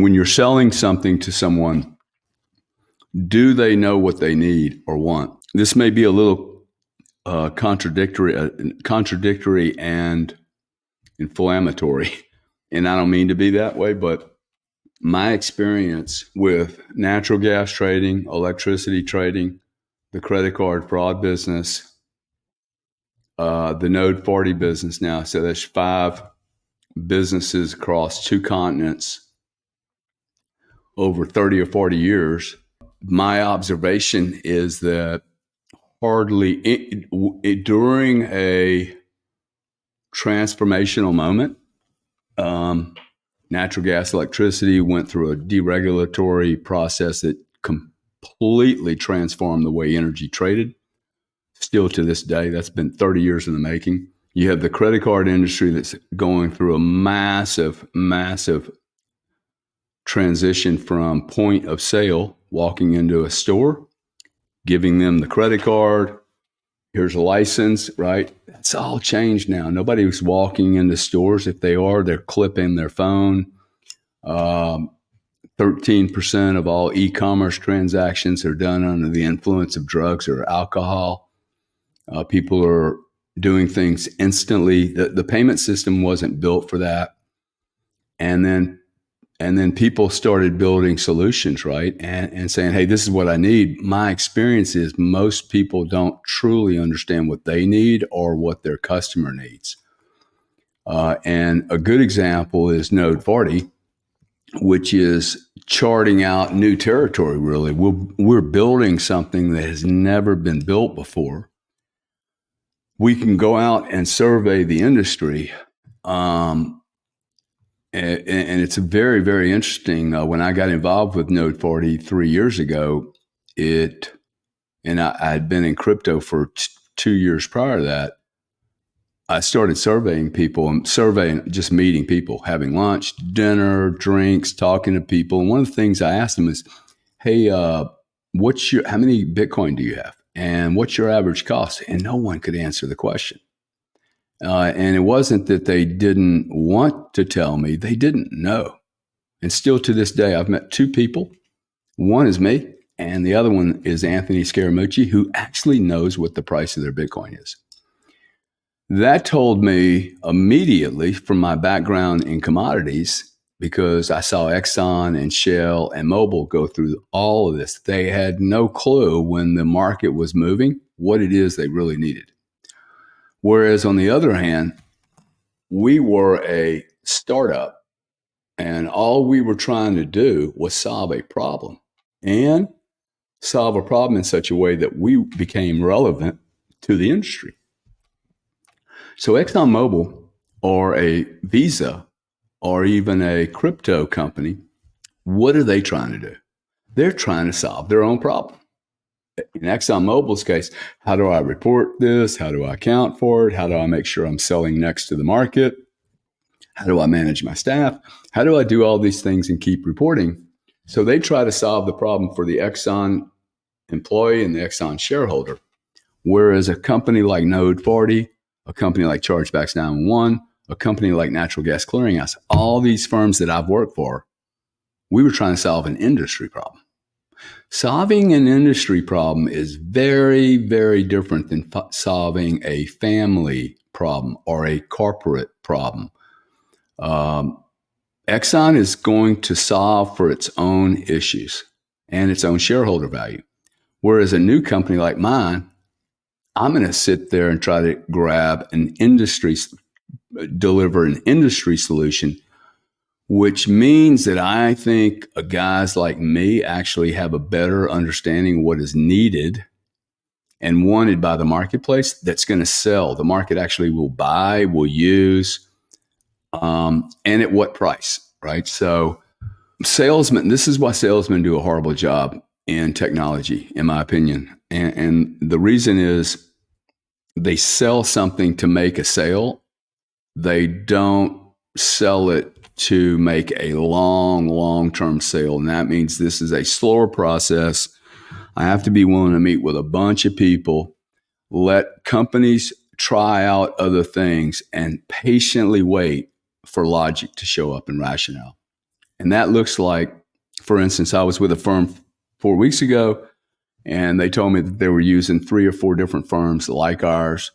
when you're selling something to someone, do they know what they need or want? This may be a little contradictory and inflammatory, and I don't mean to be that way, but my experience with natural gas trading, electricity trading, the credit card fraud business, the Node 40 business now, so there's 5 businesses across 2 continents over 30 or 40 years. My observation is that hardly during a transformational moment, natural gas, electricity went through a deregulatory process that completely transformed the way energy traded. Still to this day, that's been 30 years in the making. You have the credit card industry that's going through a massive transition from point of sale, walking into a store, giving them the credit card, here's a license, right? That's all changed now. Nobody's walking into stores. If they are, they're clipping their phone. 13% of all e-commerce transactions are done under the influence of drugs or alcohol. People are doing things instantly. The payment system wasn't built for that. And then people started building solutions, right? And saying, hey, this is what I need. My experience is most people don't truly understand what they need or what their customer needs. And a good example is Node 40, which is charting out new territory, really. We're building something that has never been built before. We can go out and survey the industry. And it's very, very interesting. When I got involved with Node 40 3 years ago, I had been in crypto for 2 years prior to that. I started surveying people and just meeting people, having lunch, dinner, drinks, talking to people. And one of the things I asked them is, hey, how many Bitcoin do you have? And what's your average cost? And no one could answer the question. And it wasn't that they didn't want to tell me, they didn't know. And still to this day, I've met 2 people. One is me, and the other one is Anthony Scaramucci, who actually knows what the price of their Bitcoin is. That told me immediately from my background in commodities, because I saw Exxon and Shell and Mobil go through all of this. They had no clue when the market was moving what it is they really needed. Whereas on the other hand, we were a startup and all we were trying to do was solve a problem and solve a problem in such a way that we became relevant to the industry. So ExxonMobil or a Visa or even a crypto company, what are they trying to do? They're trying to solve their own problem. In ExxonMobil's case, how do I report this? How do I account for it? How do I make sure I'm selling next to the market? How do I manage my staff? How do I do all these things and keep reporting? So they try to solve the problem for the Exxon employee and the Exxon shareholder. Whereas a company like Node 40, a company like Chargebacks 911, a company like Natural Gas Clearinghouse, all these firms that I've worked for, we were trying to solve an industry problem. Solving an industry problem is very, very different than solving a family problem or a corporate problem. Exxon is going to solve for its own issues and its own shareholder value. Whereas a new company like mine, I'm going to sit there and try to deliver an industry solution, which means that I think guys like me actually have a better understanding of what is needed and wanted by the marketplace that's going to sell. The market actually will buy, will use, and at what price, right? So salesmen, this is why salesmen do a horrible job in technology, in my opinion. And the reason is they sell something to make a sale. They don't sell it to make a long-term sale. And that means this is a slower process. I have to be willing to meet with a bunch of people, let companies try out other things, and patiently wait for logic to show up and rationale. And that looks like, for instance, I was with a firm 4 weeks ago, and they told me that they were using 3 or 4 different firms like ours.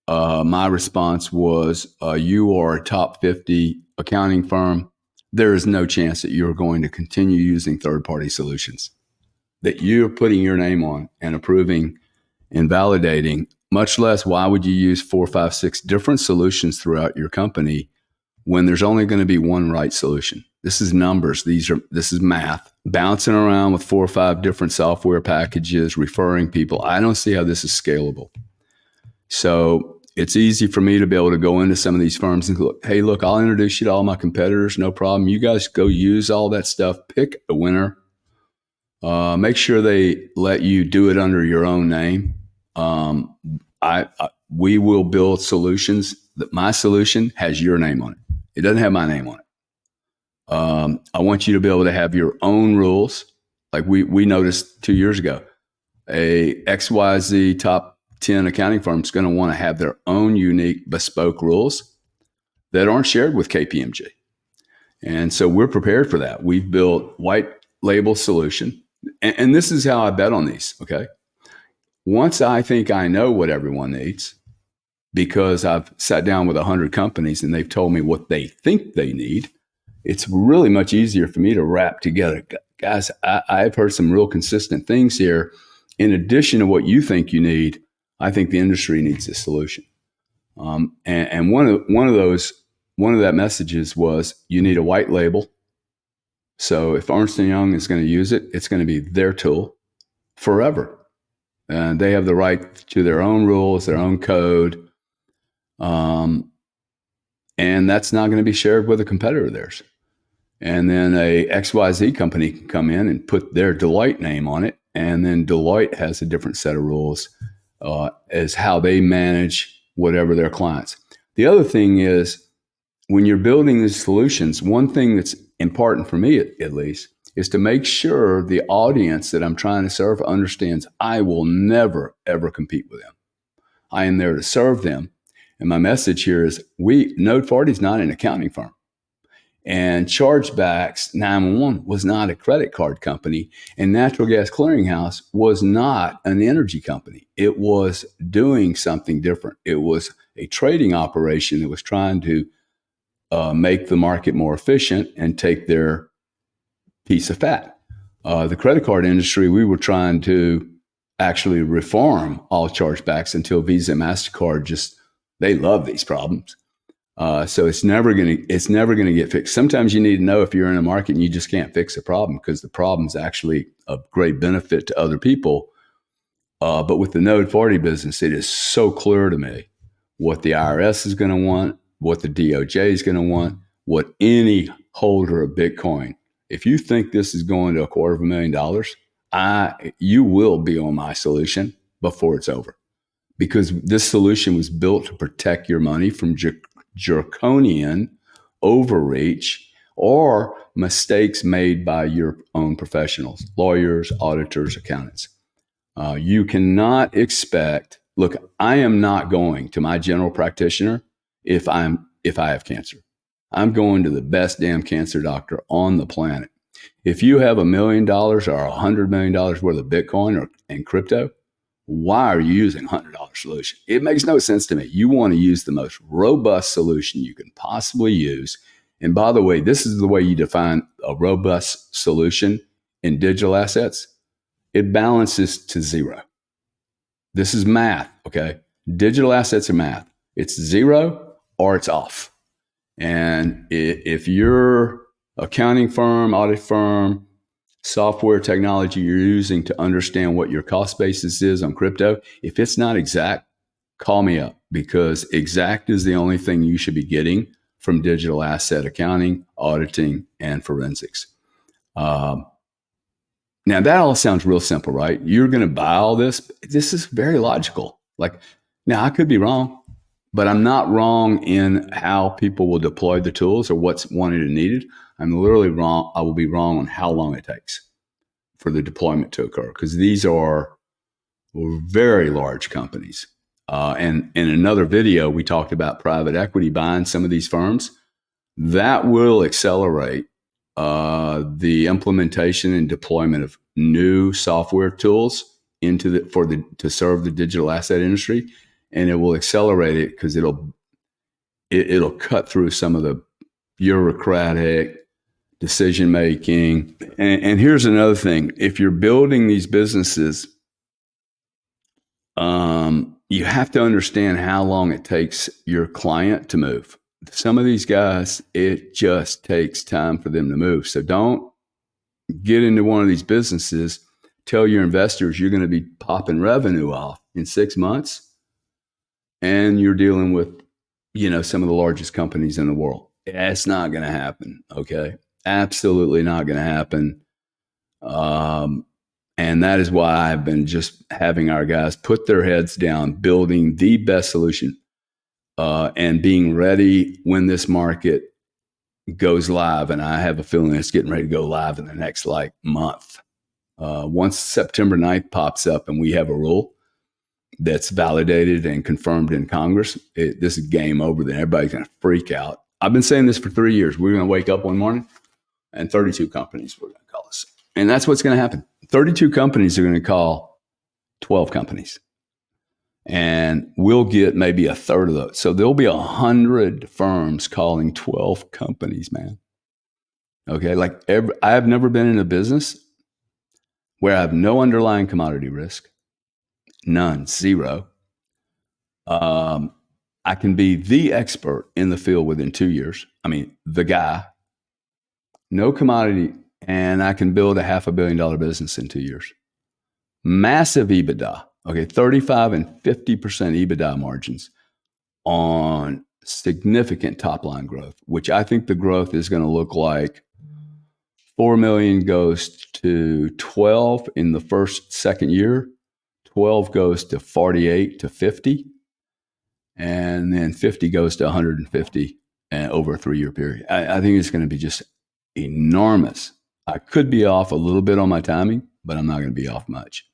My response was, you are a top 50 accounting firm. There is no chance that you're going to continue using third-party solutions that you're putting your name on and approving and validating, much less why would you use 4, 5, 6 different solutions throughout your company when there's only going to be one right solution. This is numbers. This is math. Bouncing around with 4 or 5 different software packages, referring people. I don't see how this is scalable. So it's easy for me to be able to go into some of these firms and look, hey, look, I'll introduce you to all my competitors. No problem. You guys go use all that stuff. Pick a winner. Make sure they let you do it under your own name. We will build solutions that my solution has your name on it. It doesn't have my name on it. I want you to be able to have your own rules. Like we noticed 2 years ago, a XYZ top 10 accounting firm is going to want to have their own unique bespoke rules that aren't shared with KPMG. And so we're prepared for that. We've built white label solution. And this is how I bet on these, okay? Once I think I know what everyone needs, because I've sat down with 100 companies and they've told me what they think they need, it's really much easier for me to wrap together. Guys, I've heard some real consistent things here. In addition to what you think you need, I think the industry needs a solution. And one of that messages was you need a white label. So if Ernst & Young is going to use it, it's going to be their tool forever. And they have the right to their own rules, their own code. And that's not going to be shared with a competitor of theirs. And then a XYZ company can come in and put their Deloitte name on it. And then Deloitte has a different set of rules as how they manage whatever their clients. The other thing is, when you're building these solutions, one thing that's important for me, at least, is to make sure the audience that I'm trying to serve understands I will never, ever compete with them. I am there to serve them. And my message here is Node 40 is not an accounting firm. And Chargebacks 911 was not a credit card company. And Natural Gas Clearinghouse was not an energy company. It was doing something different. It was a trading operation that was trying to make the market more efficient and take their piece of fat. The credit card industry, we were trying to actually reform all chargebacks until Visa and MasterCard they love these problems. So it's never going to get fixed. Sometimes you need to know if you're in a market and you just can't fix a problem because the problem is actually of great benefit to other people. But with the Node 40 business, it is so clear to me what the IRS is going to want, what the DOJ is going to want, what any holder of Bitcoin. If you think this is going to $250,000, you will be on my solution before it's over, because this solution was built to protect your money from draconian overreach or mistakes made by your own professionals, lawyers, auditors, accountants. You cannot expect. Look, I am not going to my general practitioner if I have cancer. I'm going to the best damn cancer doctor on the planet. If you have $1 million or $100 million worth of Bitcoin and crypto, why are you using a $100 solution? It makes no sense to me. You want to use the most robust solution you can possibly use. And by the way, this is the way you define a robust solution in digital assets. It balances to zero. This is math, okay? Digital assets are math. It's zero or it's off. And if your accounting firm, audit firm, software technology you're using to understand what your cost basis is on crypto, if it's not exact, call me up, because exact is the only thing you should be getting from digital asset accounting, auditing, and forensics. Now, that all sounds real simple, right? You're going to buy all this. This is very logical. Like, now I could be wrong, but I'm not wrong in how people will deploy the tools or what's wanted and needed. I'm literally wrong. I will be wrong on how long it takes for the deployment to occur, because these are very large companies. And in another video, we talked about private equity buying some of these firms. That will accelerate the implementation and deployment of new software tools to serve the digital asset industry, and it will accelerate it because it'll cut through some of the bureaucratic decision making. And here's another thing: if you're building these businesses, you have to understand how long it takes your client to move. Some of these guys, it just takes time for them to move. So don't get into one of these businesses, tell your investors you're going to be popping revenue off in 6 months, and you're dealing with, some of the largest companies in the world. It's not going to happen. Okay. Absolutely not going to happen. And that is why I've been just having our guys put their heads down, building the best solution, and being ready when this market goes live. And I have a feeling it's getting ready to go live in the next month. Once September 9th pops up and we have a rule that's validated and confirmed in Congress, this is game over. Then everybody's going to freak out. I've been saying this for 3 years. We're going to wake up one morning and 32 companies were going to call us. And that's what's going to happen. 32 companies are going to call 12 companies. And we'll get maybe a third of those. So there'll be 100 firms calling 12 companies, man. Okay, I have never been in a business where I have no underlying commodity risk. None, zero. I can be the expert in the field within 2 years. I mean, the guy, no commodity, and I can build a $500 million business in 2 years. Massive EBITDA, okay, 35 and 50% EBITDA margins on significant top line growth, which I think the growth is going to look like 4 million goes to 12 in the second year, 12 goes to 48 to 50, and then 50 goes to 150 over a 3-year period. I think it's going to be just enormous. I could be off a little bit on my timing, but I'm not going to be off much.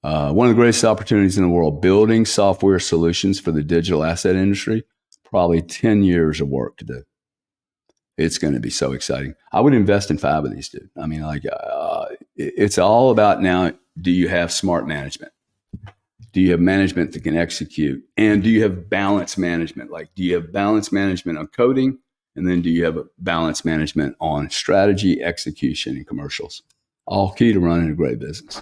One of the greatest opportunities in the world, building software solutions for the digital asset industry, probably 10 years of work to do. It's going to be so exciting. I would invest in 5 of these, dude. I mean, it's all about now, do you have smart management? Do you have management that can execute? And do you have balance management? Do you have balance management on coding? And then do you have a balance management on strategy, execution, and commercials? All key to running a great business.